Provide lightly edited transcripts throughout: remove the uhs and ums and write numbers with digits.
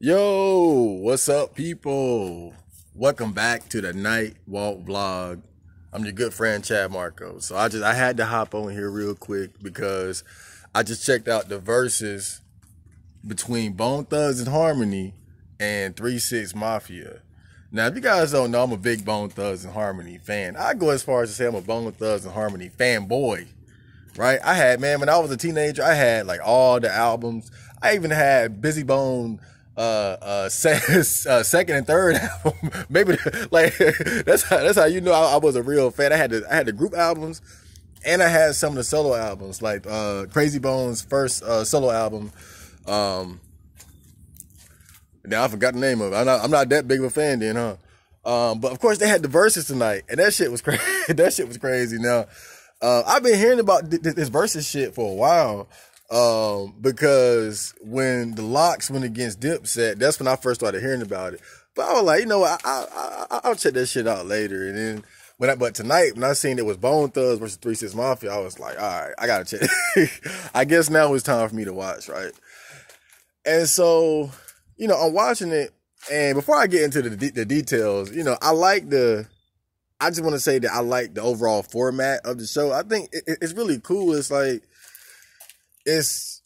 Yo, what's up, people? Welcome back to the Nightwalk vlog. I'm your good friend Chad Marco. So I had to hop on here real quick because I just checked out the verses between Bone Thugs and Harmony and 3-6 Mafia. Now, if you guys don't know, I'm a big Bone Thugs and Harmony fan. I go as far as to say I'm a Bone Thugs and Harmony fanboy. Right? When I was a teenager, I had like all the albums. I even had Busy Bone second and third album. Maybe like that's how you know I was a real fan. I had the group albums, and I had some of the solo albums, like Crazy Bone's first solo album. Now I forgot the name of it. I'm not that big of a fan then, huh? But of course they had the verses tonight, and that shit was crazy. That shit was crazy. Now I've been hearing about this versus shit for a while. Because when the Locks went against Dipset, that's when I first started hearing about it. But I was like, you know what, I'll check that shit out later. And then but tonight when I seen it was Bone Thugs versus 3-6 Mafia, I was like, all right, I gotta check. I guess now it's time for me to watch, right? And so, I'm watching it, and before I get into the details, I just want to say that I like the overall format of the show. I think it's really cool. It's like, it's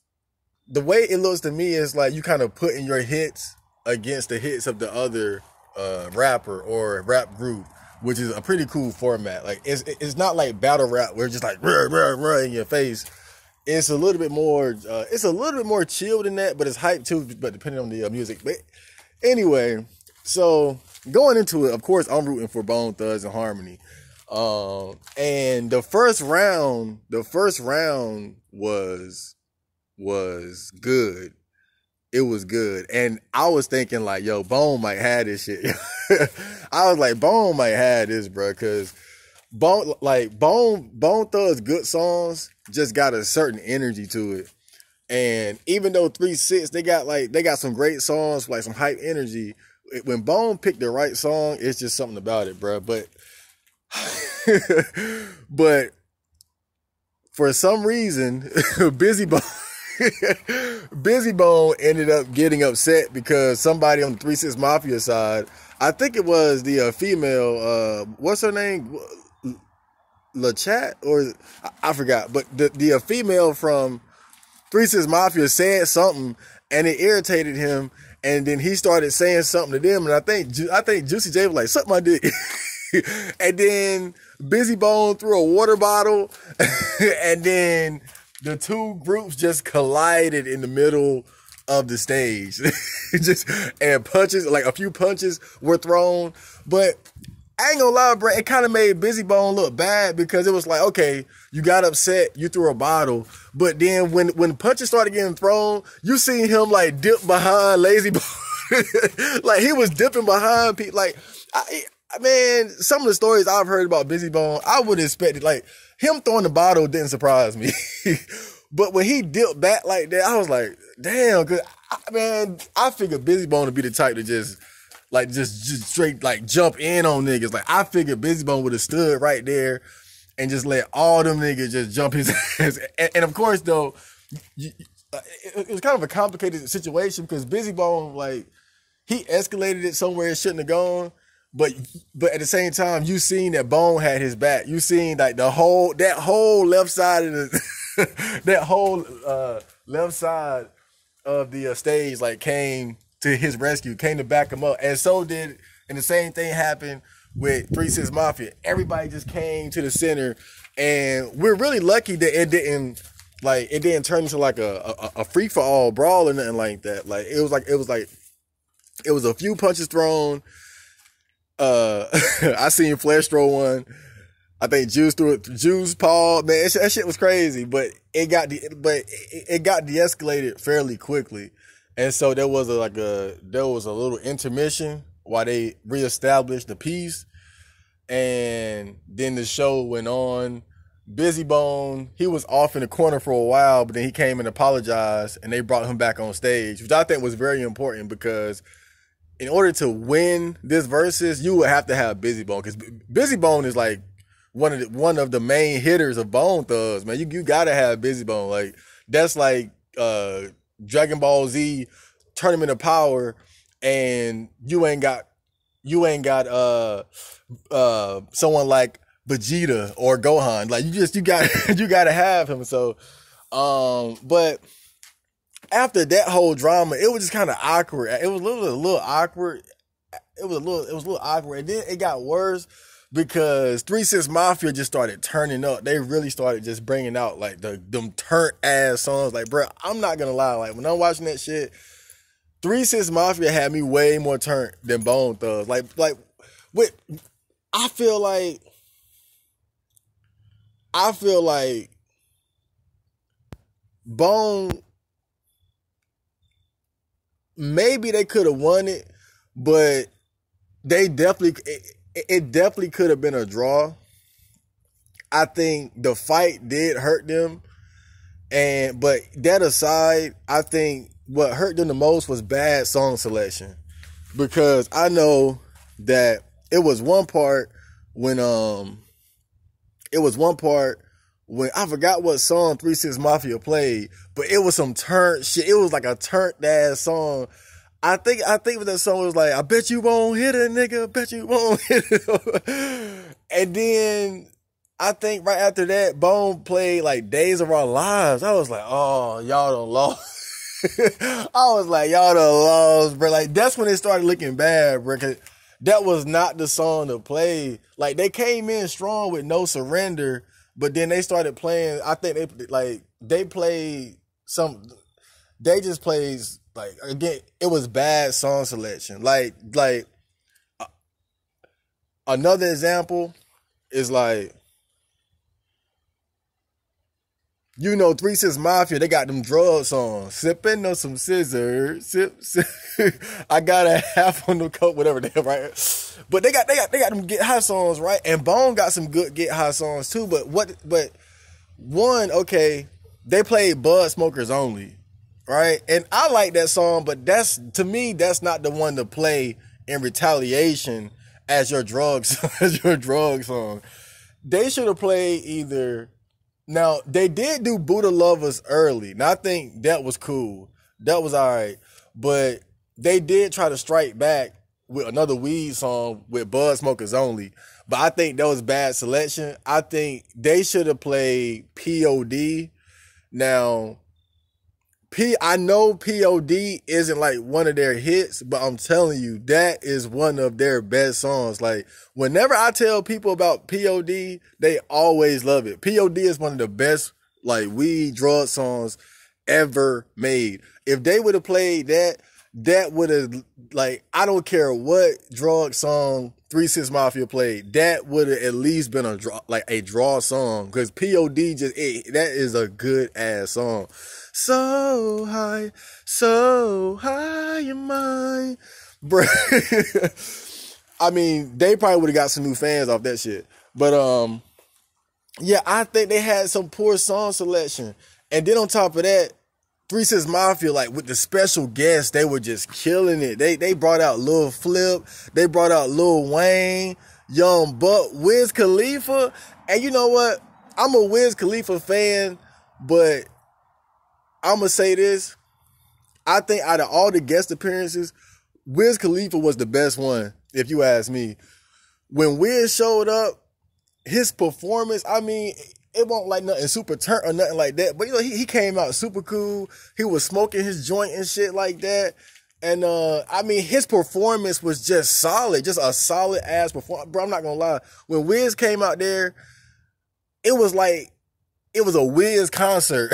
the way it looks to me is like you kind of putting your hits against the hits of the other rapper or rap group, which is a pretty cool format. Like it's not like battle rap where it's just like rah in your face. It's a little bit more chill than that, but it's hype too, but depending on the music. But anyway, so going into it, of course I'm rooting for Bone Thugs and Harmony. And the first round was good. It was good. And I was thinking like, yo, Bone might have this shit. I was like, Bone might have this, bro, cause Bone Thugs good songs just got a certain energy to it. And even though 3-6, they got some great songs, like some hype energy. When Bone picked the right song, it's just something about it, bro. But for some reason, Busy Bone ended up getting upset because somebody on the 3-6 Mafia side, I think it was the female, what's her name? LaChat? Or I forgot. But the female from 3-6 Mafia said something and it irritated him. And then he started saying something to them. And I think Juicy J was like, suck my dick. And then Busy Bone threw a water bottle, and then the two groups just collided in the middle of the stage. And punches, like a few punches were thrown. But I ain't gonna lie, bro, it kind of made Busy Bone look bad because it was like, okay, you got upset, you threw a bottle, but then when punches started getting thrown, you seen him like dip behind Lazy Bone. Like he was dipping behind people. Like man, some of the stories I've heard about Busy Bone, I would expect it. Like him throwing the bottle didn't surprise me, but when he dipped back like that, I was like, damn. Cause I figured Busy Bone would be the type to just straight like jump in on niggas. Like I figured Busy Bone would have stood right there and just let all them niggas just jump his ass. And of course though, it was kind of a complicated situation because Busy Bone, like, he escalated it somewhere it shouldn't have gone. But at the same time, you seen that Bone had his back. You seen like that whole left side of the left side of the stage like came to his rescue, came to back him up, and the same thing happened with 3-6 Mafia. Everybody just came to the center, and we're really lucky that it didn't turn into like a free for all brawl or nothing like that. Like it was a few punches thrown. I seen Flash throw one. I think Juice threw it. Juice, Paul, man, that shit was crazy. But it got de-escalated fairly quickly, and so there was a little intermission while they reestablished the peace, and then the show went on. Busy Bone, he was off in the corner for a while, but then he came and apologized, and they brought him back on stage, which I think was very important because in order to win this versus, you would have to have Busy Bone, because Busy Bone is like one of the main hitters of Bone Thugs, man. You gotta have Busy Bone. Like that's like Dragon Ball Z Tournament of Power, and you ain't got someone like Vegeta or Gohan. Like you gotta have him. So, but after that whole drama, it was just kind of awkward. It was a little awkward. It was a little awkward, and then it got worse because 3 6 Mafia just started turning up. They really started just bringing out like them turnt ass songs. Like, bro, I'm not gonna lie. Like when I'm watching that shit, 3 6 Mafia had me way more turnt than Bone Thugs. Like I feel like Bone, maybe they could have won it, but it definitely could have been a draw. I think the fight did hurt them, but that aside, I think what hurt them the most was bad song selection, because I know that it was one part when I forgot what song 3 6 Mafia played, but it was some turnt shit. It was like a turnt ass song. I think that song was like, I bet you won't hit it, nigga. I bet you won't hit it. And then I think right after that, Bone played like Days of Our Lives. I was like, oh, y'all done lost. I was like, y'all done lost, bro. Like, that's when it started looking bad, bro. 'Cause that was not the song to play. Like, they came in strong with No Surrender, but then they started playing, I think they just played, like, again, it was bad song selection. Like another example is like, 3 6 Mafia, they got them drug songs. Sipping on some scissors. Sip. I got a half on the coat, whatever they have, right? But they got them Get High songs, right? And Bone got some good Get High songs too. But okay, they played Bud Smokers Only, right? And I like that song, but to me, that's not the one to play in retaliation as your drug song. They should have played either. Now, they did do Buddha Lovers early. Now, I think that was cool. That was all right. But they did try to strike back with another weed song with Bud Smokers Only. But I think that was bad selection. I think they should have played POD. Now, I know POD isn't like one of their hits, but I'm telling you, that is one of their best songs. Like, whenever I tell people about POD, they always love it. POD is one of the best, like, weed drug songs ever made. If they would have played that would have, like, I don't care what drug song 3 6 Mafia played, that would have at least been a draw song, because POD that is a good ass song. So high in mind, bro. I mean, they probably would have got some new fans off that shit. But yeah, I think they had some poor song selection. And then on top of that, 3 6 Mafia, like with the special guests, they were just killing it. They brought out Lil Flip, they brought out Lil Wayne, Young Buck, Wiz Khalifa. And you know what? I'm a Wiz Khalifa fan, but I'm going to say this. I think out of all the guest appearances, Wiz Khalifa was the best one, if you ask me. When Wiz showed up, his performance, I mean, it wasn't like nothing super turnt or nothing like that. But, he came out super cool. He was smoking his joint and shit like that. And, I mean, his performance was just solid. Just a solid ass performance. Bro, I'm not going to lie. When Wiz came out there, it was a Wiz concert.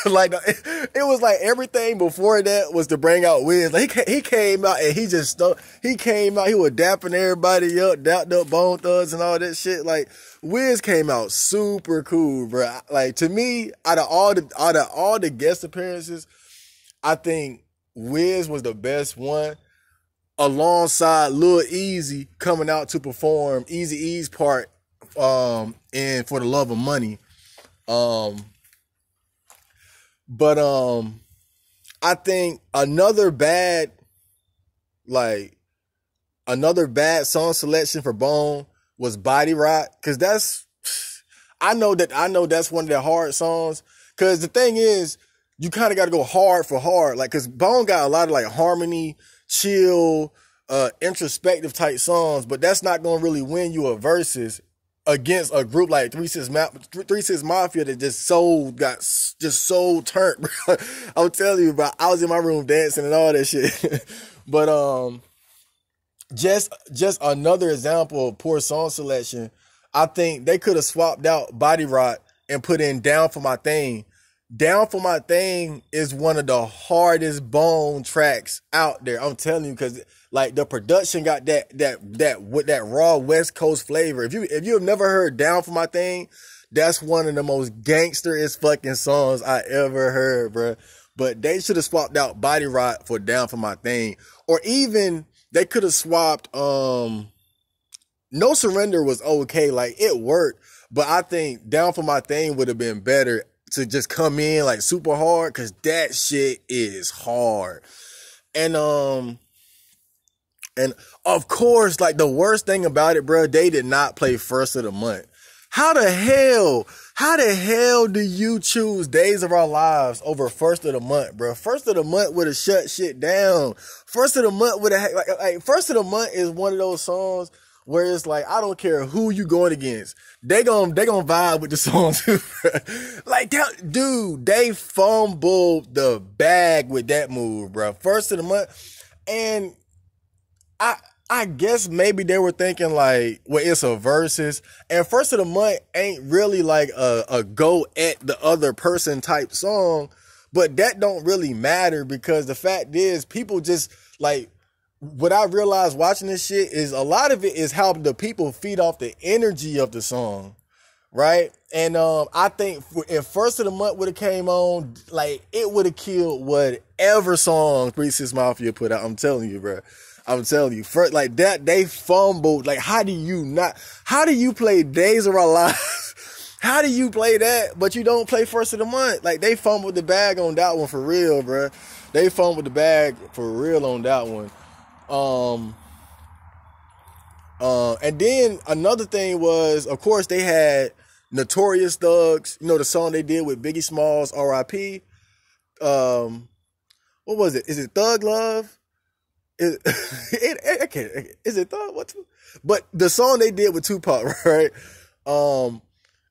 Like, it was like everything before that was to bring out Wiz. Like, he came out and he was dapping everybody up, dapped up Bone Thugs and all that shit. Like, Wiz came out super cool, bro. Like, to me, out of all the guest appearances, I think Wiz was the best one, alongside Lil Easy coming out to perform Eazy-E's part in For the Love of Money. But I think another bad song selection for Bone was Body Rock, because I know that's one of their hard songs. Because the thing is, you kind of got to go hard for hard. Like, cause Bone got a lot of like harmony, chill, introspective type songs, but that's not going to really win you a versus against a group like 3 6 Mafia that just so turned, bro. I'm telling you, bro, I was in my room dancing and all that shit. But, just another example of poor song selection. I think they could have swapped out Body Rock and put in Down for My Thing. Down for My Thing is one of the hardest Bone tracks out there. I'm telling you, because like the production got that raw West Coast flavor. If you have never heard Down for My Thing, that's one of the most gangsterest fucking songs I ever heard, bro. But they should have swapped out Body Rock for Down for My Thing, or even they could have swapped. No Surrender was okay, like it worked, but I think Down for My Thing would have been better to just come in like super hard, because that shit is hard. And of course, like the worst thing about it, bro, they did not play First of the Month. How the hell do you choose Days of Our Lives over First of the Month, bro? First of the Month would have shut shit down. First of the Month would have, like First of the Month is one of those songs where it's like, I don't care who you going against. They gonna vibe with the song too, bro. Like that, dude, they fumbled the bag with that move, bro. First of the Month. And I guess maybe they were thinking like, well, it's a versus, and First of the Month ain't really like a go at the other person type song, but that don't really matter, because the fact is, people just like, what I realized watching this shit is a lot of it is how the people feed off the energy of the song, right? And I think if First of the Month would have came on, like it would have killed whatever song 3 6 Mafia put out. I'm telling you, bro. I'm telling you, first, like that, they fumbled. Like, how do you play Days of Our Lives? How do you play that, but you don't play First of the Month? Like, they fumbled the bag on that one for real, bro. They fumbled the bag for real on that one. And then another thing was, of course, they had Notorious Thugs, you know, the song they did with Biggie Smalls, R.I.P. What was it? Is it Thug Love? Is it Thug? What? But the song they did with Tupac, right?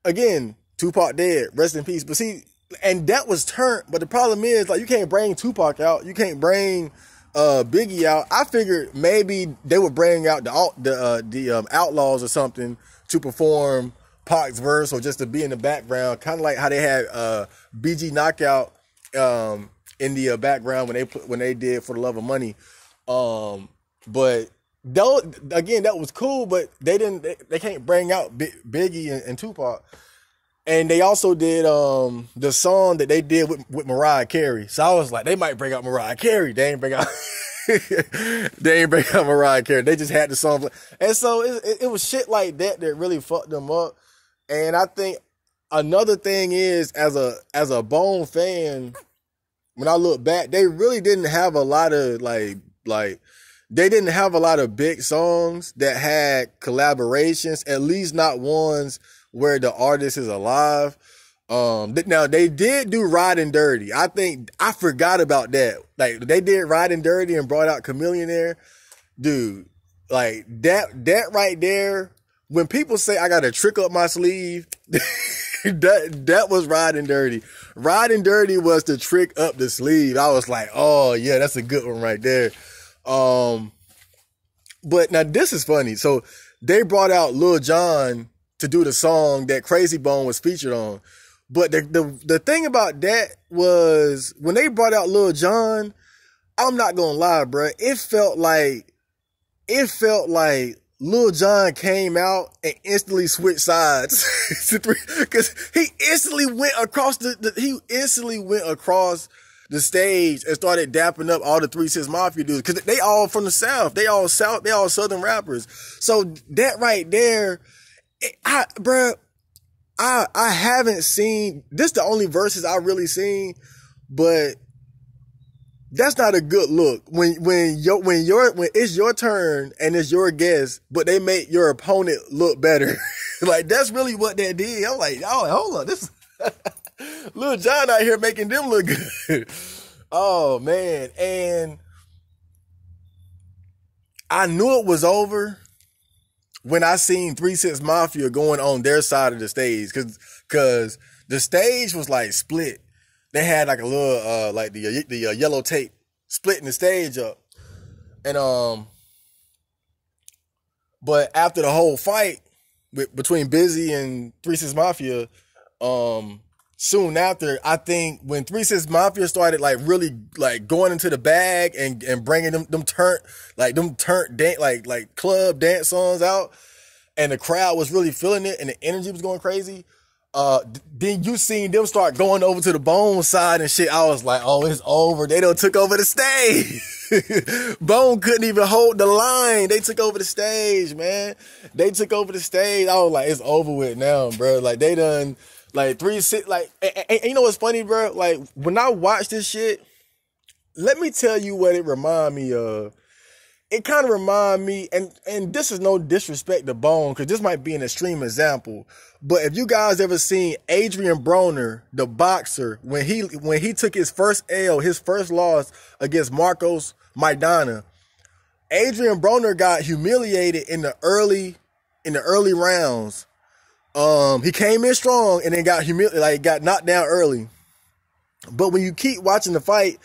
Again, Tupac dead, rest in peace. But see, and that was turned. But the problem is, like, you can't bring Tupac out, you can't bring Biggie out. I figured maybe they would bring out the Outlaws or something to perform Pac's verse, or just to be in the background, kind of like how they had BG Knockout in the background when they did For the Love of Money. But though, again, that was cool, but they can't bring out Biggie and Tupac. And they also did the song that they did with Mariah Carey. So I was like, they might bring out Mariah Carey. They ain't bring out Mariah Carey. They just had the song. And so it was shit like that really fucked them up. And I think another thing is, as a Bone fan, when I look back, they really didn't have a lot of they didn't have a lot of big songs that had collaborations, at least not ones where the artist is alive. Now they did do Riding Dirty. I think I forgot about that. Like, they did Riding Dirty and brought out Chameleonaire. Dude, like that right there, when people say I got a trick up my sleeve, that was Riding Dirty. Riding Dirty was the trick up the sleeve. I was like, oh yeah, that's a good one right there. But now this is funny. So they brought out Lil Jon to do the song that Crazy Bone was featured on. But the thing about that was, when they brought out Lil Jon, I'm not gonna lie, bro. It felt like Lil Jon came out and instantly switched sides, because he instantly went across the stage and started dapping up all the 3 6 Mafia dudes, because they all from the South. They all Southern rappers. So that right there, I haven't seen this. The only verses I really seen, but that's not a good look when it's your turn and it's your guest, but they make your opponent look better. Like, that's really what that did. I'm like, oh, hold on, this. Lil Jon out here making them look good. Oh man, and I knew it was over when I seen 3 6 Mafia going on their side of the stage, cause the stage was like split. They had like a little like the yellow tape splitting the stage up, and but after the whole fight between Busy and 3 6 Mafia, soon after, I think when 3 6 Mafia started like really like going into the bag and bringing them turnt like club dance songs out, and the crowd was really feeling it and the energy was going crazy. Then you seen them start going over to the Bone side and shit. I was like, oh, it's over. They done took over the stage. Bone couldn't even hold the line. They took over the stage, man. They took over the stage. I was like, it's over with now, bro. Like they done like 3 6 like, and you know what's funny, bro? Like when I watch this shit, let me tell you what it remind me of. It kind of remind me, and this is no disrespect to Bone, because this might be an extreme example, but if you guys ever seen Adrian Broner, the boxer, when he took his first L, his first loss against Marcos Maidana, Adrian Broner got humiliated in the early rounds. He came in strong and then got knocked down early. But when you keep watching the fight,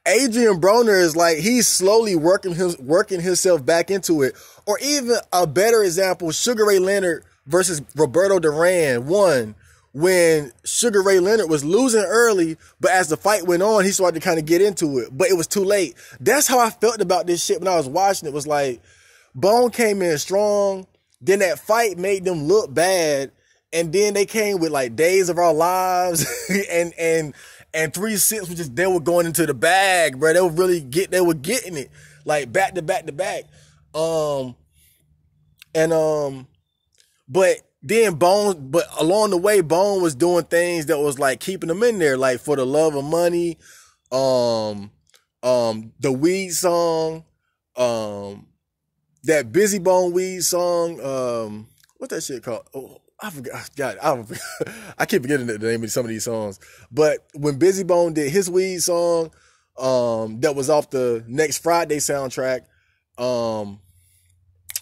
Adrian Broner is like, he's slowly working himself back into it. Or even a better example, Sugar Ray Leonard versus Roberto Duran won when Sugar Ray Leonard was losing early, but as the fight went on, he started to kind of get into it, but it was too late. That's how I felt about this shit when I was watching it. It was like, Bone came in strong, then that fight made them look bad, and then they came with like Days of Our Lives, and 3 6 was just, they were going into the bag, bro. They were getting it like back to back to back. But then but along the way, Bone was doing things that was like keeping them in there, like For the Love of Money, the Weed song, that Busy Bone Weed song, what's that shit called? Oh, I forgot. God, I keep forgetting the name of some of these songs. But when Busy Bone did his Weed song, that was off the Next Friday soundtrack.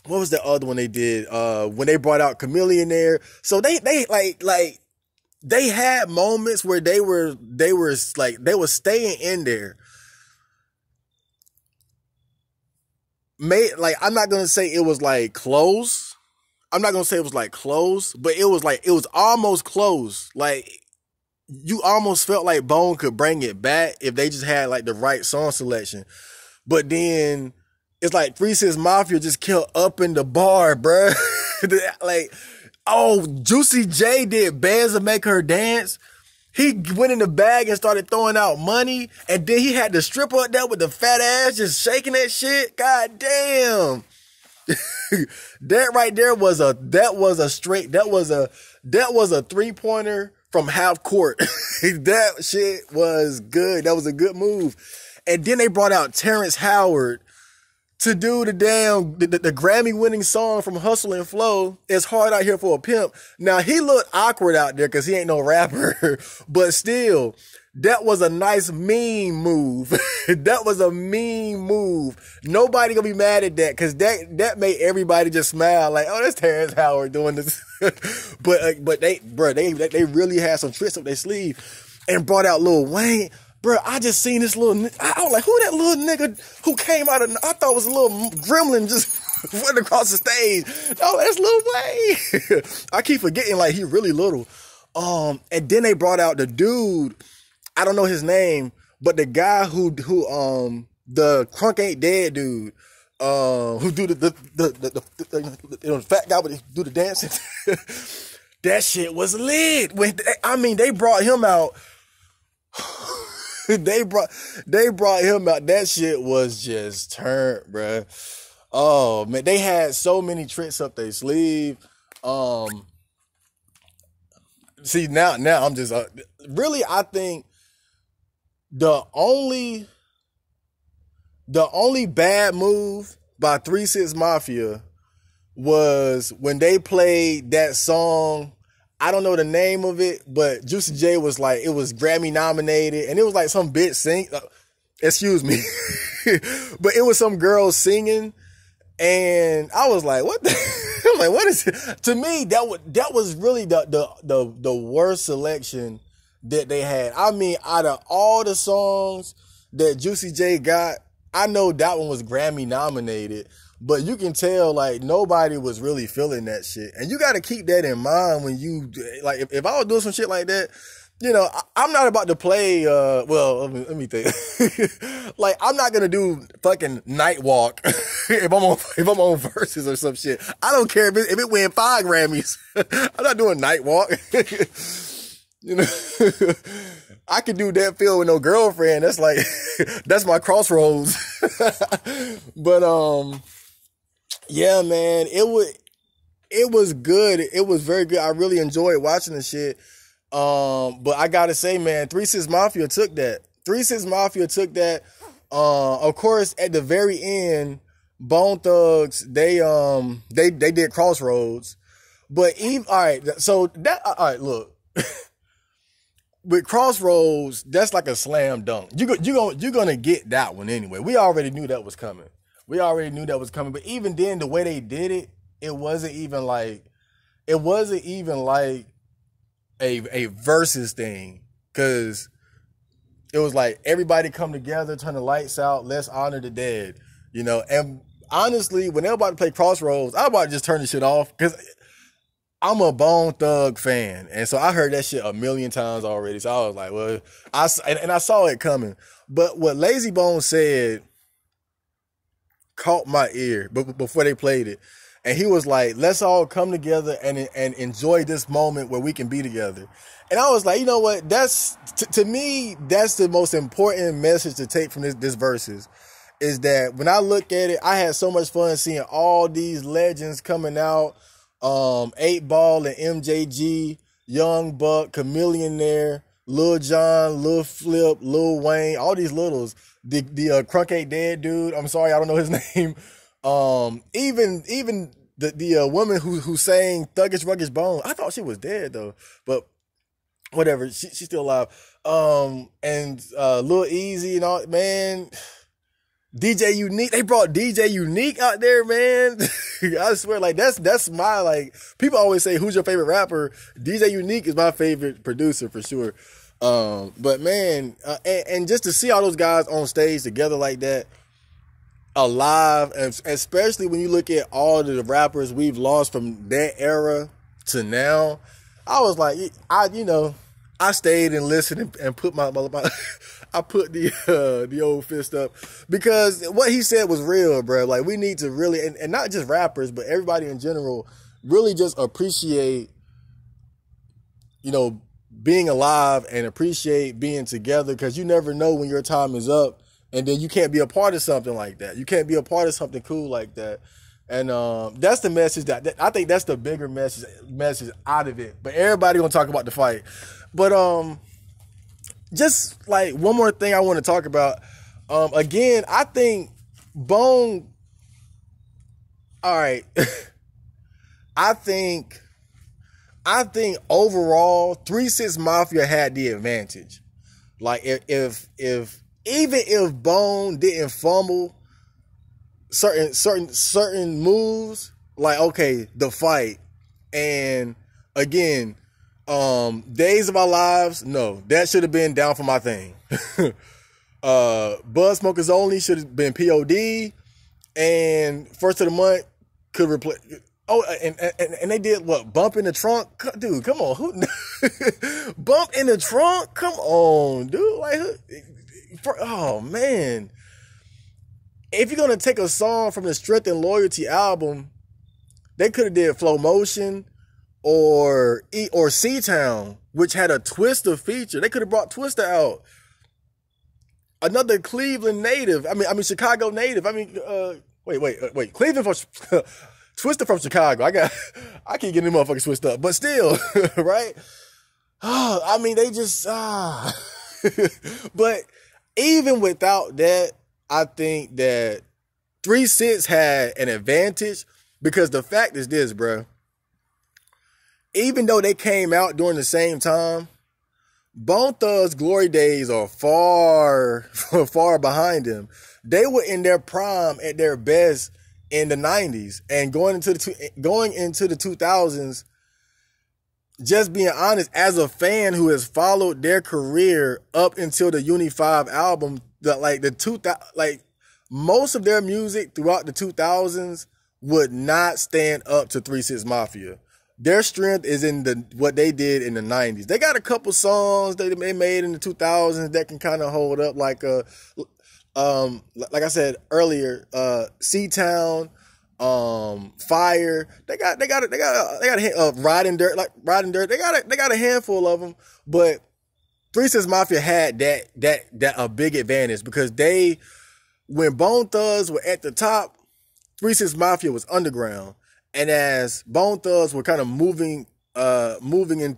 What was the other one they did? When they brought out Chameleon there. So they they had moments where they were staying in there. I'm not gonna say it was like close. I'm not gonna say it was like close, but it was almost close. Like you almost felt like Bone could bring it back if they just had like the right song selection. But then it's like 3 6 Mafia just killed up in the bar, bruh. Like, oh, Juicy J did Bands to Make Her Dance. He went in the bag and started throwing out money, and then he had the stripper up there with the fat ass just shaking that shit. God damn. That right there was a 3-pointer from half court. That shit was good. That was a good move. And then they brought out Terrence Howard to do the Grammy winning song from Hustle and Flow, It's Hard Out Here for a Pimp. Now he looked awkward out there because he ain't no rapper, but still, that was a nice meme move. That was a meme move. Nobody gonna be mad at that because that made everybody just smile like, oh, that's Terrence Howard doing this. but they really had some tricks up their sleeve and brought out Lil Wayne. Bro, I just seen this little, I was like, who that little nigga who came out of, I thought it was a little gremlin just went across the stage. Oh, that's Lil Wayne. I keep forgetting like he really little. And then they brought out the dude, I don't know his name, but the guy who the Crunk Ain't Dead dude, who do the fat guy but do the dancing. That shit was lit. They brought him out. They brought him out. That shit was just turned, bruh. Oh man, they had so many tricks up their sleeve. See now I'm just really, I think the only bad move by 3 6 Mafia was when they played that song, I don't know the name of it, but Juicy J was like, it was Grammy nominated, and it was like some bitch sing. Excuse me, but it was some girl singing, and I was like, what the? I'm like, what is it? To me, that was really the worst selection that they had. I mean, out of all the songs that Juicy J got, I know that one was Grammy nominated, but you can tell like nobody was really feeling that shit. And you got to keep that in mind when you, like, if I was doing some shit like that, you know, I'm not about to play, well, let me think. Like, I'm not going to do fucking Nightwalk if I'm on Versus or some shit. I don't care if it win 5 Grammys. I'm not doing Nightwalk. You know, I could do that feel with no girlfriend. That's like, that's my crossroads. But, yeah, man, it was good. It was very good. I really enjoyed watching the shit. But I gotta say, man, 3 6 Mafia took that. 3 6 Mafia took that. Of course, at the very end, Bone Thugs, they did Crossroads. But even, all right, so that, all right, look. With Crossroads, that's like a slam dunk. You're gonna get that one anyway. We already knew that was coming. But even then, the way they did it, it wasn't even like a versus thing, because it was like everybody come together, turn the lights out, let's honor the dead, you know. And honestly, when they're about to play Crossroads, I'm about to just turn the shit off, because I'm a Bone Thug fan, and so I heard that shit a million times already. So I was like, well, I saw it coming. But what Lazy Bone said caught my ear before they played it. And he was like, let's all come together and enjoy this moment where we can be together. And I was like, you know what? That's, to me, that's the most important message to take from this Versus, is that when I look at it, I had so much fun seeing all these legends coming out. 8 Ball and MJG, Young Buck, Chameleon there, Lil Jon, Lil Flip, Lil Wayne, all these littles. The Crunk Ain't Dead dude, I'm sorry, I don't know his name. Even the woman who sang Thuggish Ruggish Bone, I thought she was dead though, but whatever, she's still alive. And Lil Easy and all, man. DJ Unique, they brought DJ Unique out there, man. I swear, like, that's my, like, people always say, who's your favorite rapper? DJ Unique is my favorite producer for sure. But man, and just to see all those guys on stage together like that, alive, and especially when you look at all of the rappers we've lost from that era to now, I was like, I stayed and listened and put my I put the old fist up, because what he said was real, bro. Like, we need to really, and not just rappers, but everybody in general, really just appreciate, being alive and appreciate being together, because you never know when your time is up, and then you can't be a part of something like that. You can't be a part of something cool like that. And that's the message that I think that's the bigger message out of it. But everybody gonna talk about the fight. But just like one more thing I want to talk about. Again, I think Bone. All right. I think overall 3 6 Mafia had the advantage. Like, if even if Bone didn't fumble certain moves, like, okay, the fight, and again, Days of Our Lives, no, that should have been Down for My Thing. Bud Smokers Only should have been POD, and First of the Month could replace. Oh, and they did what? Bump in the Trunk, dude. Come on, who? Bump in the Trunk? Come on, dude. Like, oh man. If you're gonna take a song from the Strength and Loyalty album, they could have did Flow Motion or C-Town, which had a Twista feature. They could have brought Twista out. Another Cleveland native. I mean Chicago native. Wait. Cleveland from Twista from Chicago. I keep getting them motherfuckers twisted up, but still, right? Oh, I mean, they just But even without that, I think that 3 6 had an advantage, because the fact is this, bro. even though they came out during the same time, Bone Thugs' glory days are far, far behind them. They were in their prime at their best in the 90s, and going into the 2000s. Just being honest, as a fan who has followed their career up until the Uni 5 album, most of their music throughout the 2000s would not stand up to 3 6 Mafia. Their strength is in what they did in the 90s. They got a couple songs they made in the 2000s that can kind of hold up, like I said earlier, C-Town, Fire. They got Riding Dirt. They got a handful of them, but 3 6 Mafia had that a big advantage, because when Bone Thugs were at the top, 3 6 Mafia was underground. And as Bone Thugs were kind of moving in,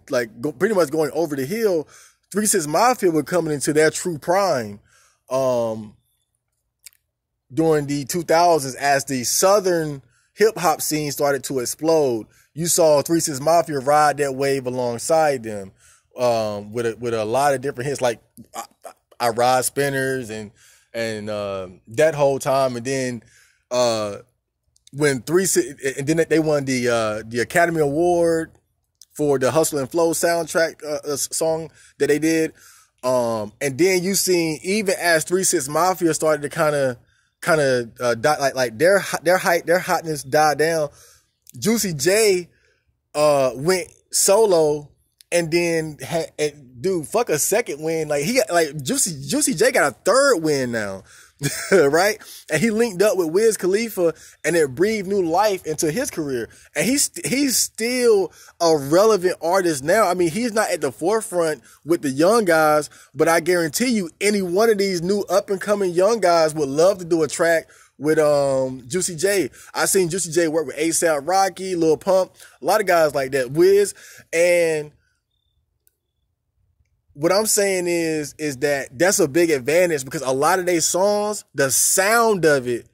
pretty much going over the hill, 3 6 Mafia were coming into their true prime during the 2000s, as the southern hip-hop scene started to explode. You saw 3 6 Mafia ride that wave alongside them with a lot of different hits, like I Ride Spinners and that whole time. And then when 3 6, and then they won the Academy Award for the Hustle and Flow soundtrack song that they did. And then you seen, even as 3 6 Mafia started to kind of their hotness died down, Juicy J went solo, and then fuck a second win. Like, he got, Juicy J got a third win now. Right? And he linked up with Wiz Khalifa, and it breathed new life into his career. And he's still a relevant artist now. I mean, he's not at the forefront with the young guys, but I guarantee you, any one of these new up and coming young guys would love to do a track with Juicy J. I seen Juicy J work with A$AP Rocky, Lil Pump, a lot of guys like that, Wiz. And what I'm saying is that's a big advantage, because a lot of their songs, the sound of it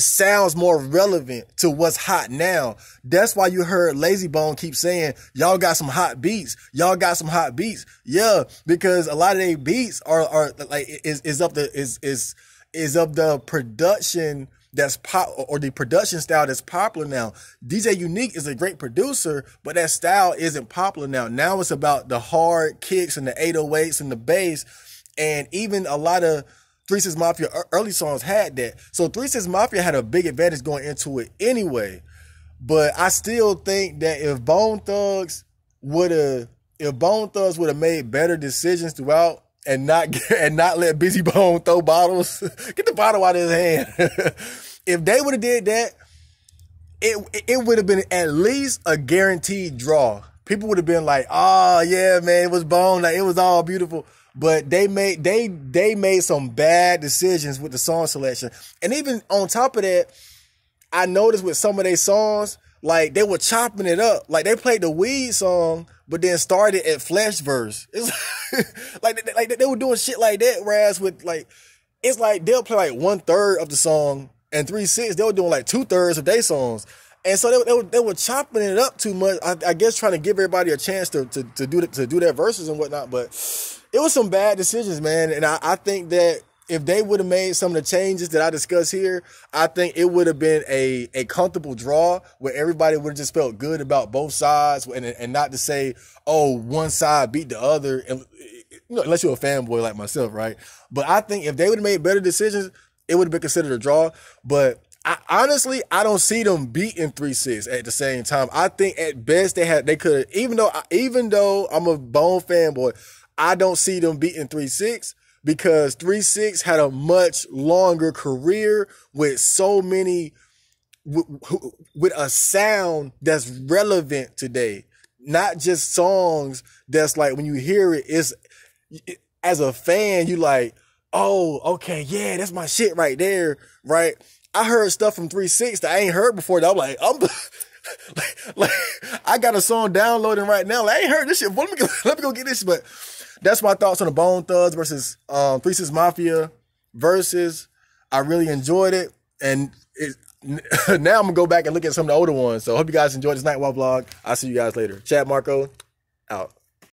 sounds more relevant to what's hot now. That's why you heard Lazy Bone keep saying, y'all got some hot beats. Y'all got some hot beats. Yeah, because a lot of their beats are like, is of the production that's or the production style that's popular now. DJ Unique is a great producer, but that style isn't popular now. Now it's about the hard kicks and the 808s and the bass, and even a lot of 3 6 Mafia early songs had that. So 3 6 Mafia had a big advantage going into it anyway. But I still think that if Bone Thugs would have made better decisions throughout, and not let Busy Bone throw bottles, get the bottle out of his hand. If they would have did that, it would have been at least a guaranteed draw. People would have been like, "Oh yeah, man, it was Bone, like, it was all beautiful." But they made some bad decisions with the song selection. And even on top of that, I noticed with some of their songs, like, they were chopping it up. Like, they played the Weed song, but then started at Flesh verse. It's like they were doing shit like that. Whereas with, like, it's like they'll play like 1/3 of the song, and 3 6 they were doing like 2/3 of their songs. And so they were chopping it up too much. I guess trying to give everybody a chance to do their verses and whatnot. But it was some bad decisions, man. And I think that if they would have made some of the changes that I discussed here, I think it would have been a comfortable draw where everybody would have just felt good about both sides, and not to say, oh, one side beat the other, and, unless you're a fanboy like myself, right? But I think if they would have made better decisions, it would have been considered a draw. But honestly, I don't see them beating 3 6 at the same time. I think at best they could, even though I'm a Bone fanboy, I don't see them beating 3 6. Because 3 6 had a much longer career with so many, with a sound that's relevant today. Not just songs that's like, when you hear it, as a fan, you like, oh, okay, yeah, that's my shit right there, right? I heard stuff from 3 6 that I ain't heard before. That I'm like, like, I got a song downloading right now. Like, I ain't heard this shit. Let me go get this. But that's my thoughts on the Bone Thugs versus 3 6 Mafia versus. I really enjoyed it, and I'm gonna go back and look at some of the older ones. So I hope you guys enjoyed this Nightwalk vlog. I'll see you guys later. Chad Marco, out.